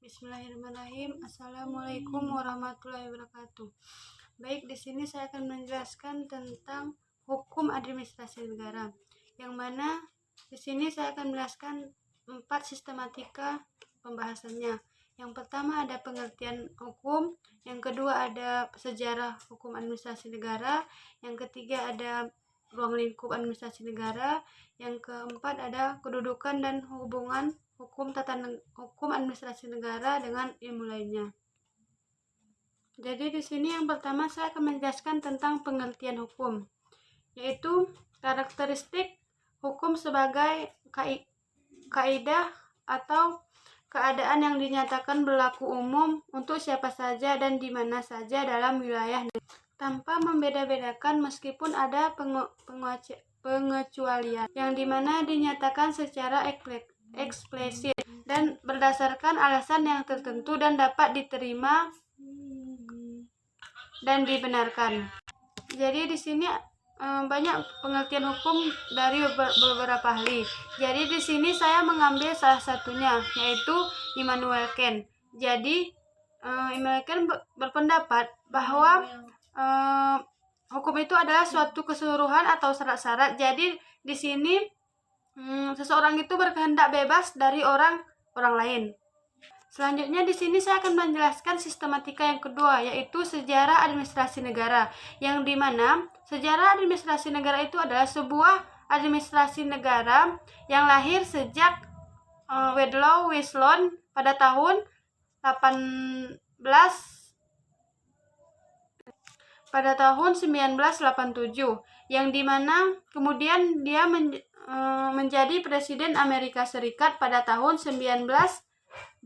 Bismillahirrahmanirrahim. Assalamualaikum warahmatullahi wabarakatuh. Baik, di sini saya akan menjelaskan tentang hukum administrasi negara. Yang mana di sini saya akan menjelaskan 4 sistematika pembahasannya. Yang pertama ada pengertian hukum, yang kedua ada sejarah hukum administrasi negara, yang ketiga ada ruang lingkup administrasi negara, yang keempat ada kedudukan dan hubungan hukum administrasi negara dengan ilmu lainnya. Jadi di sini yang pertama saya akan menjelaskan tentang pengertian hukum, yaitu karakteristik hukum sebagai kaidah atau keadaan yang dinyatakan berlaku umum untuk siapa saja dan di mana saja dalam wilayah tanpa membeda-bedakan, meskipun ada pengecualian yang dimana dinyatakan secara eksplisit dan berdasarkan alasan yang tertentu dan dapat diterima dan dibenarkan. Jadi di sini banyak pengertian hukum dari beberapa ahli. Jadi di sini saya mengambil salah satunya, yaitu Immanuel Kant. Jadi Immanuel Kant berpendapat bahwa hukum itu adalah suatu keseluruhan atau syarat-syarat. Jadi di sini seseorang itu berkehendak bebas dari orang lain. Selanjutnya di sini saya akan menjelaskan sistematika yang kedua, yaitu sejarah administrasi negara, yang dimana sejarah administrasi negara itu adalah sebuah administrasi negara yang lahir sejak Woodrow Wilson pada tahun 1987, yang dimana kemudian dia menjadi Presiden Amerika Serikat pada tahun 1912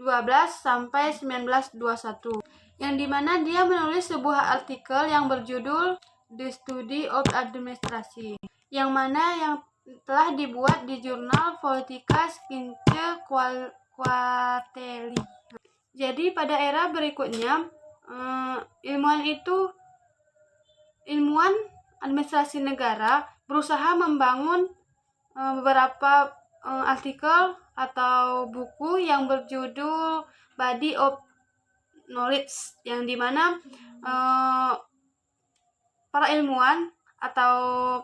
sampai 1921, yang dimana dia menulis sebuah artikel yang berjudul The Study of Administration, yang mana yang telah dibuat di jurnal Politica Science Quarterly. Jadi pada era berikutnya ilmuwan administrasi negara berusaha membangun beberapa artikel atau buku yang berjudul Body of Knowledge, yang dimana para ilmuwan atau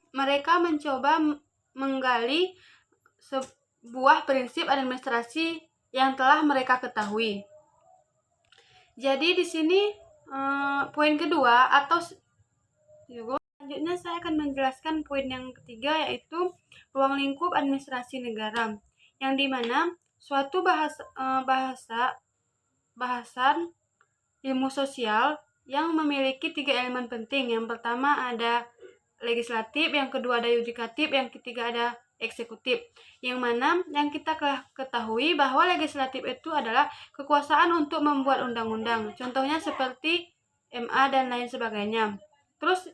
mereka mencoba menggali sebuah prinsip administrasi yang telah mereka ketahui. Jadi di sini poin kedua atau selanjutnya saya akan menjelaskan poin yang ketiga, yaitu ruang lingkup administrasi negara, yang dimana suatu bahasan ilmu sosial yang memiliki 3 elemen penting. Yang pertama ada legislatif, yang kedua ada yudikatif, yang ketiga ada eksekutif, yang mana yang kita ketahui bahwa legislatif itu adalah kekuasaan untuk membuat undang-undang, contohnya seperti MA dan lain sebagainya. Terus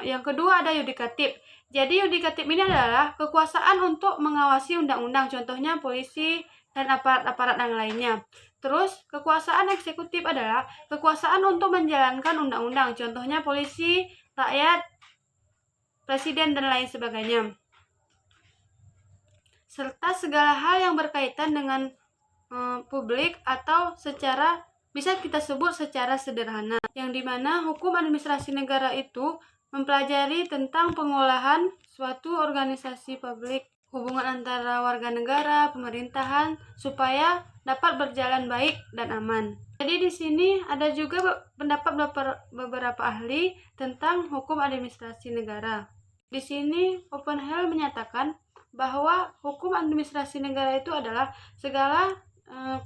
yang kedua ada yudikatif. Jadi yudikatif ini adalah kekuasaan untuk mengawasi undang-undang, contohnya polisi dan aparat-aparat yang lainnya. Terus kekuasaan eksekutif adalah kekuasaan untuk menjalankan undang-undang, contohnya polisi, rakyat, presiden dan lain sebagainya. Serta segala hal yang berkaitan dengan publik atau bisa kita sebut secara sederhana, yang dimana hukum administrasi negara itu mempelajari tentang pengolahan suatu organisasi publik, hubungan antara warga negara, pemerintahan, supaya dapat berjalan baik dan aman. Jadi di sini ada juga pendapat beberapa ahli tentang hukum administrasi negara. Di sini Oppenheimer menyatakan bahwa hukum administrasi negara itu adalah segala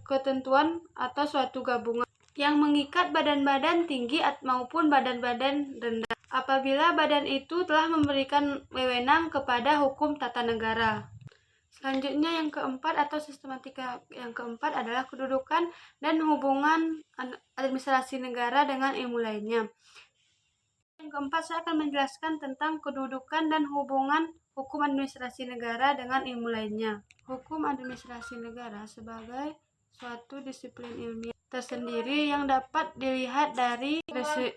ketentuan atau suatu gabungan yang mengikat badan-badan tinggi maupun badan-badan rendah apabila badan itu telah memberikan wewenang kepada hukum tata negara. Selanjutnya yang keempat atau sistematika yang keempat adalah kedudukan dan hubungan administrasi negara dengan ilmu lainnya. Yang keempat saya akan menjelaskan tentang kedudukan dan hubungan hukum administrasi negara dengan ilmu lainnya. Hukum administrasi negara sebagai suatu disiplin ilmiah tersendiri yang dapat dilihat dari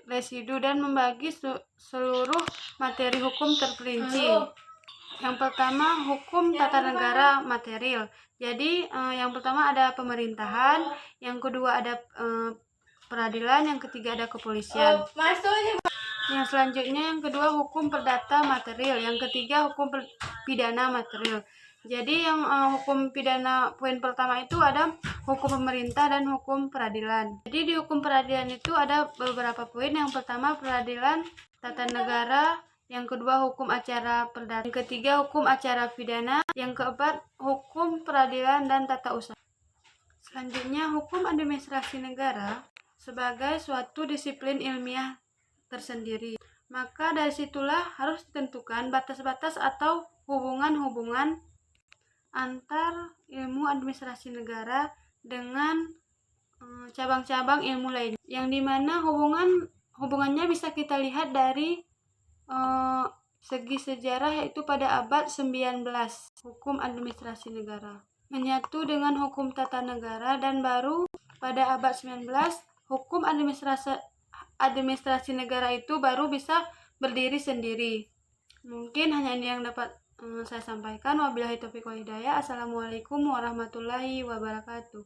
residu dan membagi seluruh materi hukum terperinci. Yang pertama, hukum tata negara material. Jadi, yang pertama ada pemerintahan, yang kedua ada peradilan, yang ketiga ada kepolisian. Yang selanjutnya yang kedua hukum perdata material, yang ketiga hukum pidana material. Jadi yang hukum pidana poin pertama itu ada hukum pemerintah dan hukum peradilan. Jadi di hukum peradilan itu ada beberapa poin. Yang pertama peradilan tata negara, yang kedua hukum acara perdata, yang ketiga hukum acara pidana, yang keempat hukum peradilan dan tata usaha. Selanjutnya hukum administrasi negara sebagai suatu disiplin ilmiah tersendiri. Maka dari situlah harus ditentukan batas-batas atau hubungan-hubungan antar ilmu administrasi negara dengan cabang-cabang ilmu lain, yang dimana hubungannya bisa kita lihat dari segi sejarah, yaitu pada abad 19 hukum administrasi negara menyatu dengan hukum tata negara, dan baru pada abad 19 hukum administrasi negara itu baru bisa berdiri sendiri. Mungkin hanya ini yang dapat saya sampaikan. Wabillahi taufiq wal hidayah. Assalamualaikum warahmatullahi wabarakatuh.